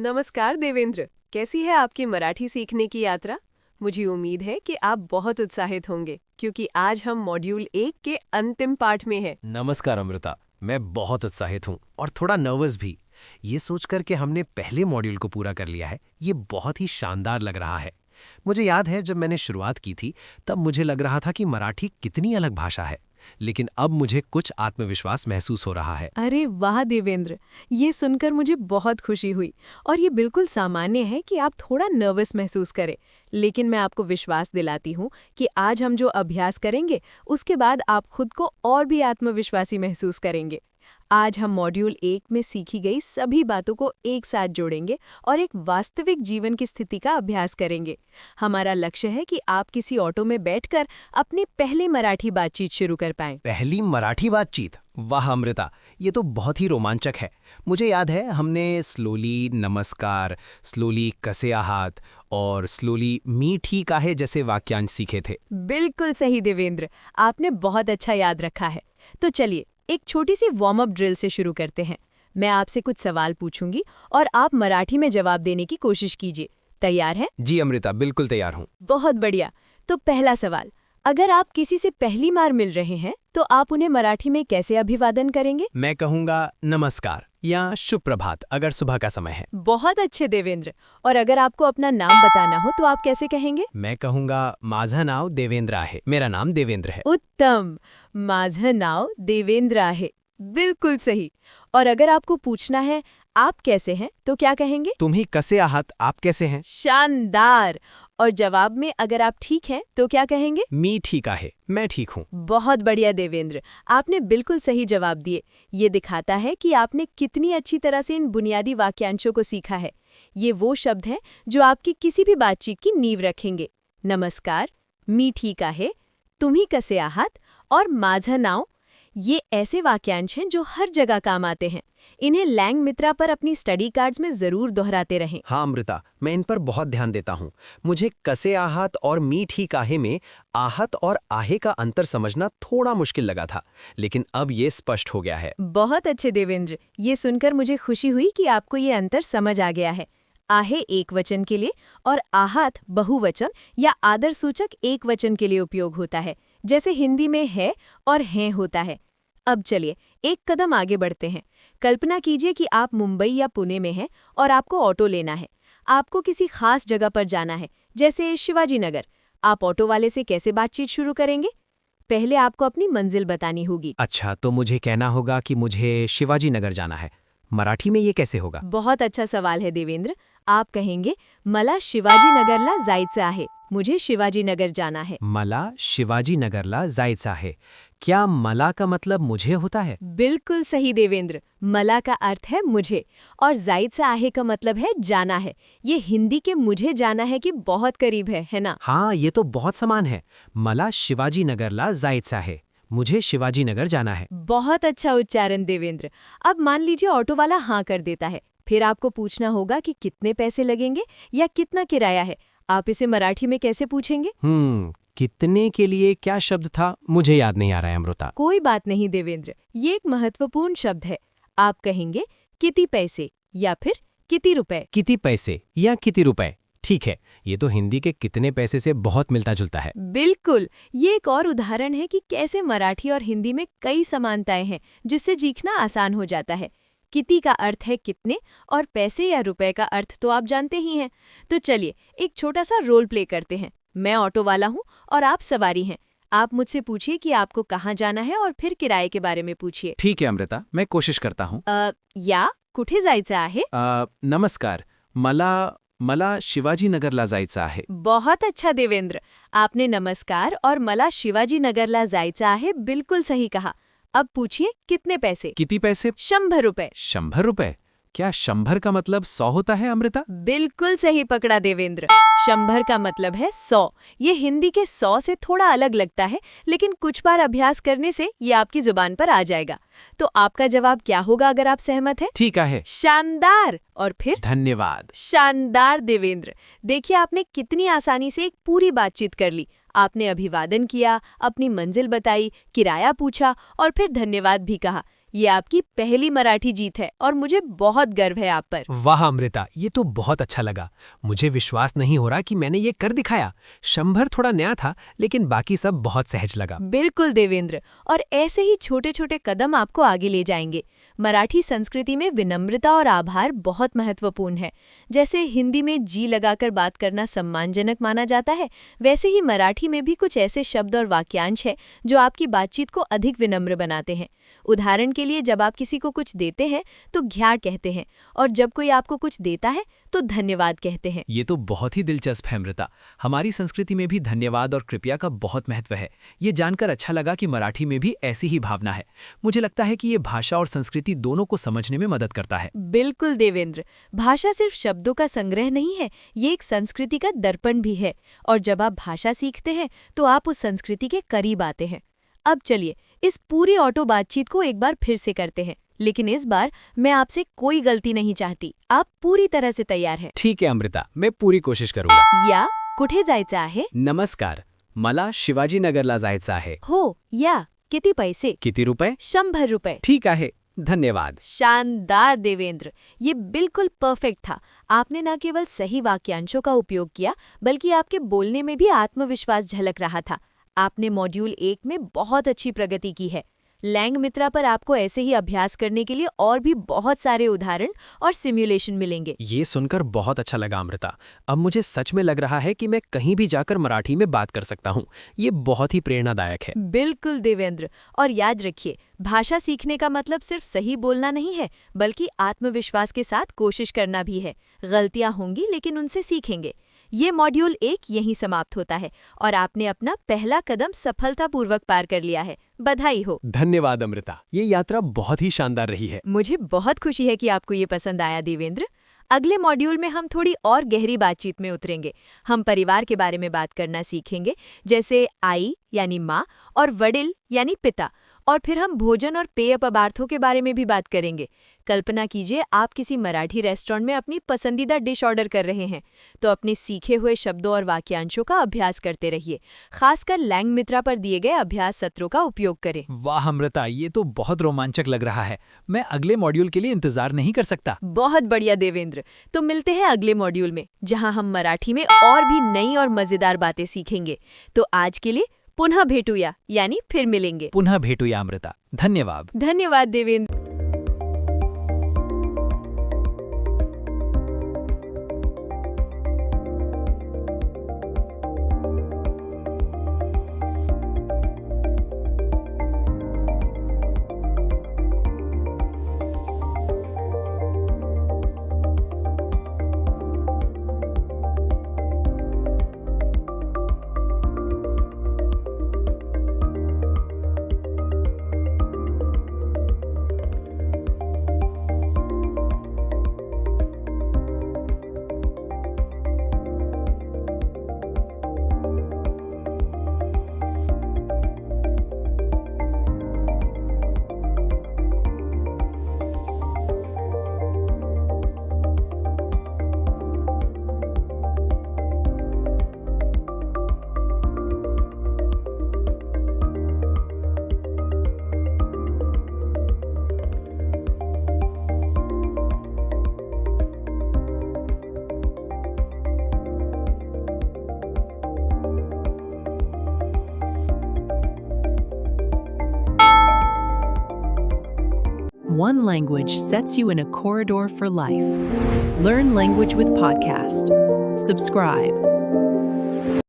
नमस्कार देवेंद्र, कैसी है आपकी मराठी सीखने की यात्रा? मुझे उम्मीद है कि आप बहुत उत्साहित होंगे क्योंकि आज हम मॉड्यूल 1 के अंतिम पाठ में हैं। नमस्कार अमृता, मैं बहुत उत्साहित हूँ और थोड़ा नर्वस भी। ये सोचकर कि हमने पहले मॉड्यूल को पूरा कर लिया है, ये बहुत ही शानदार लग रहा है। मुझे याद है जब मैंने शुरुआत की थी तब मुझे लग रहा था कि मराठी कितनी अलग भाषा है, लेकिन अब मुझे कुछ आत्मविश्वास महसूस हो रहा है। अरे वाह देवेंद्र, ये सुनकर मुझे बहुत खुशी हुई और ये बिल्कुल सामान्य है कि आप थोड़ा नर्वस महसूस करें। लेकिन मैं आपको विश्वास दिलाती हूँ कि आज हम जो अभ्यास करेंगे उसके बाद आप खुद को और भी आत्मविश्वासी महसूस करेंगे। आज हम मॉड्यूल 1 में सीखी गई सभी बातों को एक साथ जोड़ेंगे और एक वास्तविक जीवन की स्थिति का अभ्यास करेंगे। हमारा लक्ष्य है कि आप किसी ऑटो में बैठकर अपनी पहली मराठी बातचीत शुरू कर पाएं। पहली मराठी बातचीत? वाह अमृता, ये तो बहुत ही रोमांचक है। मुझे याद है हमने स्लोली नमस्कार, स्लोली कसे आहात और स्लोली मी ठीक आहे जैसे वाक्यांश सीखे थे। बिल्कुल सही देवेंद्र, आपने बहुत अच्छा याद रखा है। तो चलिए एक छोटी सी वार्म अप ड्रिल से शुरू करते हैं। मैं आपसे कुछ सवाल पूछूंगी और आप मराठी में जवाब देने की कोशिश कीजिए। तैयार हैं? जी अमृता, बिल्कुल तैयार हूँ। बहुत बढ़िया। तो पहला सवाल, अगर आप किसी से पहली बार मिल रहे हैं तो आप उन्हें मराठी में कैसे अभिवादन करेंगे? मैं कहूँगा नमस्कार या शुभ प्रभात अगर सुबह का समय है। बहुत अच्छे देवेंद्र। और अगर आपको अपना नाम बताना हो तो आप कैसे कहेंगे? मैं कहूँगा माझं नाव देवेंद्र आहे, मेरा नाम देवेंद्र है। उत्तम, माझं नाव देवेंद्र आहे। बिल्कुल सही। और अगर आपको पूछना है आप कैसे हैं तो क्या कहेंगे? तुम्ही कसे आहात, आप कैसे हैं? शानदार। और जवाब में अगर आप ठीक हैं तो क्या कहेंगे? मी ठीक आहे, मैं ठीक हूँ। बहुत बढ़िया देवेंद्र, आपने बिल्कुल सही जवाब दिए। ये दिखाता है कि आपने कितनी अच्छी तरह से इन बुनियादी वाक्यांशों को सीखा है। ये वो शब्द हैं जो आपकी किसी भी बातचीत की नींव रखेंगे। नमस्कार, मी ठीक आहे, तुम्ही कसे आहात और माझं नाव, ये ऐसे वाक्यांश हैं जो हर जगह काम आते हैं। इन्हें लैंग मित्रा पर अपनी स्टडी कार्ड्स में जरूर दोहराते रहें। हाँ अमृता, मैं इन पर बहुत ध्यान देता हूँ। मुझे कसे आहात और मी ठीक आहे में आहत और आहे का अंतर समझना थोड़ा मुश्किल लगा था, लेकिन अब ये स्पष्ट हो गया है। बहुत अच्छे देवेंद्र, ये सुनकर मुझे खुशी हुई कि आपको ये अंतर समझ आ गया है। आहे एक वचन के लिए और आहत बहुवचन या आदर सूचक एक वचन के लिए उपयोग होता है, जैसे हिंदी में है और हैं होता है। अब चलिए एक कदम आगे बढ़ते हैं। कल्पना कीजिए कि आप मुंबई या पुणे में हैं और आपको ऑटो लेना है। आपको किसी खास जगह पर जाना है, जैसे शिवाजी नगर। आप ऑटो वाले से कैसे बातचीत शुरू करेंगे? पहले आपको अपनी मंजिल बतानी होगी। अच्छा, तो मुझे कहना होगा कि मुझे शिवाजी नगर जाना है। मराठी में ये कैसे होगा? बहुत अच्छा सवाल है देवेंद्र। आप कहेंगे मला शिवाजीनगरला जायचं आहे, मुझे शिवाजीनगर जाना है। मला शिवाजीनगरला जायचं आहे। क्या मला का मतलब मुझे होता है? बिल्कुल सही देवेंद्र, मला का अर्थ है मुझे और जायचं आहे का मतलब है जाना है। ये हिंदी के मुझे जाना है कि बहुत करीब है ना? हाँ, ये तो बहुत समान है। मला शिवाजीनगरला जायचं आहे, मुझे शिवाजीनगर जाना है। बहुत अच्छा उच्चारण देवेंद्र। अब मान लीजिए ऑटो वाला हाँ कर देता है, फिर आपको पूछना होगा कि कितने पैसे लगेंगे या कितना किराया है। आप इसे मराठी में कैसे पूछेंगे? कितने के लिए क्या शब्द था, मुझे याद नहीं आ रहा है अमृता। कोई बात नहीं देवेंद्र, ये एक महत्वपूर्ण शब्द है। आप कहेंगे किती पैसे या फिर किती रुपए। किती पैसे या किती रुपए, ठीक है। ये तो हिंदी के कितने पैसे से बहुत मिलता जुलता है। बिल्कुल, ये एक और उदाहरण है कि कैसे मराठी और हिंदी में कई समानताएं हैं जिससे सीखना आसान हो जाता है। किती का अर्थ है कितने और पैसे या रुपए का अर्थ तो आप जानते ही हैं। तो चलिए एक छोटा सा रोल प्ले करते हैं। मैं ऑटो वाला हूँ और आप सवारी हैं। आप मुझसे पूछिए कि आपको कहाँ जाना है और फिर किराए के बारे में पूछिए। ठीक है अमृता, मैं कोशिश करता हूँ। या कुठे जायचं आहे? नमस्कार, मला शिवाजीनगरला जायचं आहे। बहुत अच्छा देवेंद्र, आपने नमस्कार और मला शिवाजीनगरला जायचं आहे बिल्कुल सही कहा। अब पूछिए कितने पैसे? किती पैसे? 100 रुपए। 100 रुपए? क्या 100 का मतलब 100 होता है अमृता? बिल्कुल सही पकड़ा देवेंद्र, 100 का मतलब है 100। ये हिंदी के 100 से थोड़ा अलग लगता है, लेकिन कुछ बार अभ्यास करने से ये आपकी जुबान पर आ जाएगा। तो आपका जवाब क्या होगा अगर आप सहमत हैं? ठीक है। शानदार। और फिर? धन्यवाद। शानदार देवेंद्र, देखिए आपने कितनी आसानी से एक पूरी बातचीत कर ली। आपने अभिवादन किया, अपनी मंजिल बताई, किराया पूछा और फिर धन्यवाद भी कहा। ये आपकी पहली मराठी जीत है और मुझे बहुत गर्व है आप पर। वाह अमृता, ये तो बहुत अच्छा लगा। मुझे विश्वास नहीं हो रहा कि मैंने ये कर दिखाया। शंभर थोड़ा नया था, लेकिन बाकी सब बहुत सहज लगा। बिल्कुल देवेंद्र, और ऐसे ही छोटे छोटे कदम आपको आगे ले जाएंगे। मराठी संस्कृति में विनम्रता और आभार बहुत महत्वपूर्ण है। जैसे हिंदी में जी लगाकर बात करना सम्मानजनक माना जाता है, वैसे ही मराठी में भी कुछ ऐसे शब्द और वाक्यांश है जो आपकी बातचीत को अधिक विनम्र बनाते हैं। उदाहरण के लिए, जब आप किसी को कुछ देते हैं तो घ्या कहते हैं, और जब कोई आपको कुछ देता है तो धन्यवाद कहते हैं। ये तो बहुत ही दिलचस्प है अमृता। हमारी संस्कृति में भी धन्यवाद और कृपया का बहुत महत्व है। ये जानकर अच्छा लगा कि मराठी में भी ऐसी ही भावना है। मुझे लगता है कि ये भाषा और संस्कृति दोनों को समझने में मदद करता है। बिल्कुल देवेंद्र, भाषा सिर्फ शब्दों का संग्रह नहीं है, ये एक संस्कृति का दर्पण भी है। और जब आप भाषा सीखते हैं तो आप उस संस्कृति के करीब आते हैं। अब चलिए इस पूरी ऑटो बातचीत को एक बार फिर से करते हैं, लेकिन इस बार मैं आपसे कोई गलती नहीं चाहती। आप पूरी तरह से तैयार हैं? ठीक है अमृता, मैं पूरी कोशिश करूंगा। या कुठे जायचं आहे? नमस्कार, मला शिवाजीनगरला जायचं आहे। हो, या किती पैसे? किती रुपये? 100 रुपये। ठीक आहे, धन्यवाद। शानदार देवेंद्र, ये बिल्कुल परफेक्ट था। आपने न केवल सही वाक्यांशों का उपयोग किया, बल्कि आपके बोलने में भी आत्मविश्वास झलक रहा था। आपने मॉड्यूल 1 में बहुत अच्छी प्रगति की है। लैंग मित्रा पर आपको ऐसे ही अभ्यास करने के लिए और भी बहुत सारे उदाहरण और सिमुलेशन मिलेंगे। ये सुनकर बहुत अच्छा लगा अमृता। अब मुझे सच में लग रहा है कि मैं कहीं भी जाकर मराठी में बात कर सकता हूँ। ये बहुत ही प्रेरणादायक है। बिल्कुल देवेंद्र, और याद रखिए, भाषा सीखने का मतलब सिर्फ सही बोलना नहीं है, बल्कि आत्मविश्वास के साथ कोशिश करना भी है। गलतियां होंगी, लेकिन उनसे सीखेंगे। ये मॉड्यूल 1 यहीं समाप्त होता है और आपने अपना पहला कदम सफलतापूर्वक पार कर लिया है। बधाई हो। धन्यवाद अमृता, ये यात्रा बहुत ही शानदार रही है। मुझे बहुत खुशी है कि आपको ये पसंद आया देवेंद्र। अगले मॉड्यूल में हम थोड़ी और गहरी बातचीत में उतरेंगे। हम परिवार के बारे में बात करना सीखेंगे, जैसे आई यानी माँ और वडिल यानी पिता। और फिर हम भोजन और पेय पदार्थों के बारे में भी बात करेंगे। कल्पना कीजिए, आप किसी मराठी रेस्टोरेंट में अपनी पसंदीदा डिश ऑर्डर कर रहे हैं, तो अपने सीखे हुए शब्दों और वाक्यांशों का अभ्यास करते रहिए। खासकर लैंग मित्रा पर दिए गए अभ्यास सत्रों का उपयोग करें। वाह अमृता, ये तो बहुत रोमांचक लग रहा है। मैं अगले मॉड्यूल के लिए इंतजार नहीं कर सकता। बहुत बढ़िया देवेंद्र, तो मिलते हैं अगले मॉड्यूल में, जहां हम मराठी में और भी नई और मजेदार बातें सीखेंगे। तो आज के लिए पुनः भेटूया, यानी फिर मिलेंगे। पुनः भेटूया अमृता। धन्यवाद। धन्यवाद Devendra. One language sets you in a corridor for life. Learn language with podcast. Subscribe.